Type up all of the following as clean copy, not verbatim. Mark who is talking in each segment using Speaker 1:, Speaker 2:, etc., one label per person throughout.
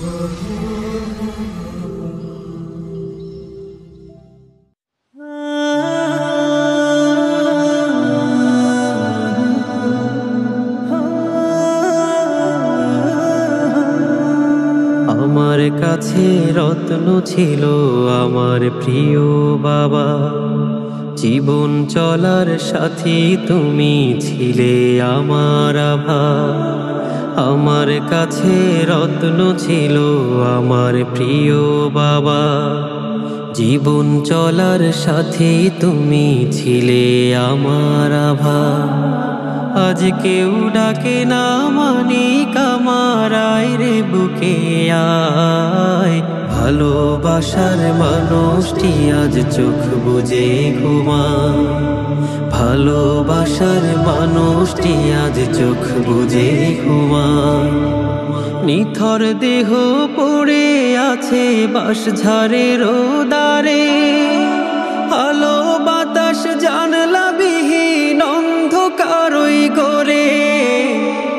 Speaker 1: আমার কাছে রত্ন ছিল আমার প্রিয় বাবা, জীবন চলার সাথী তুমি ছিলে আমার আভা। আমার কাছে রত্ন ছিল আমার প্রিয় বাবা, জীবন চলার সাথী তুমি ছিলে আমার আভা। আজ কেউ ডাকে না মানিক আমার, আয় রে বুকে আয়। ভালোবাসার মানুষটি আজ চোখ বুজে ঘুমায়, ভালোবাসার মানুষটি আজ চোখ বুজে ঘুমায়। নিথর দেহ পড়ে আছে বাঁশঝাড়ের দ্বারে, আলো বাতাস জানলা বিহীন অন্ধকারই গড়ে।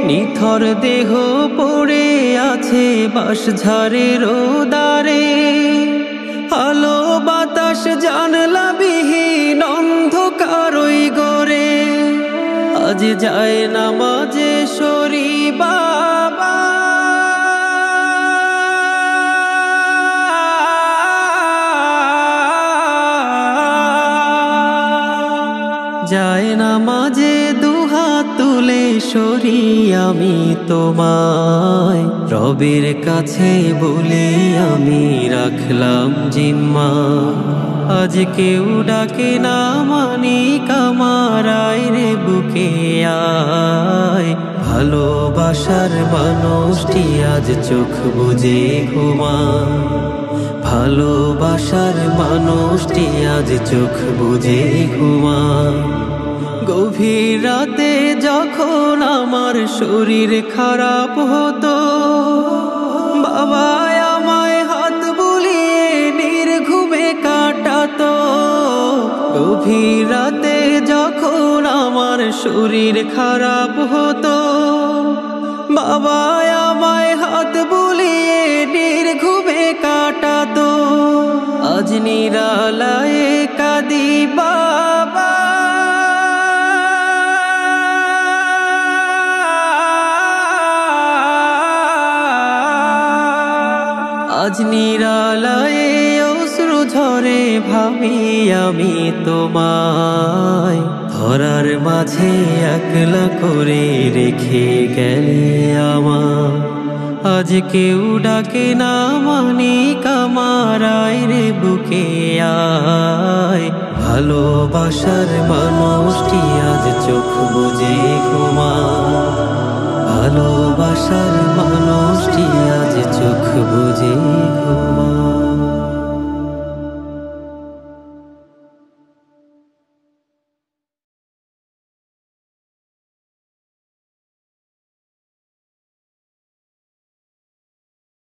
Speaker 1: নিথর দেহ পড়ে আছে বাঁশঝাড়ের দ্বারে, আলো বাতাস জানলা বিহীন অন্ধকারই গড়ে। আজ যায় নামাজে সরি বাবা, যায় নামাজে দুহাত তুলে সরি আমি তোমায়। রবের কাছে বলে আমি রাখলাম জিম্মা, আজ কেউ ডাকে না মানিক আমার, আয় রে বুকে আয়। ভালোবাসার মানুষটি আজ চোখ বুজে ঘুমায়, ভালোবাসার মানুষটি আজ চোখ বুজে ঘুমায়। গভীর রাতে যখন আমার শরীর খারাপ হতো, বাবা আমায় হাত বুলিয়ে নির্ঘুমে কাটাতো। গভীর রাতে যখন আমার শরীর খারাপ হতো, বাবা আমায় হাত বুলিয়ে নির্ঘুমে কাটাতো। আজ নিরালায়ে কাঁদি বাবা, আজ নিরালায়ে অশ্রু ঝরে ভাবি আমি তোমায়। ধরার মাঝে একলা করে রেখে গেলে আমার, আজ কেউ ডাকে না মানিক আমার, আয় রে বুকে আয়। ভালোবাসার মানুষটি আজ চোখ বুজে ঘুমায়, ভালোবাসার মানুষটি আজ চোখ বুজে ঘুমায়।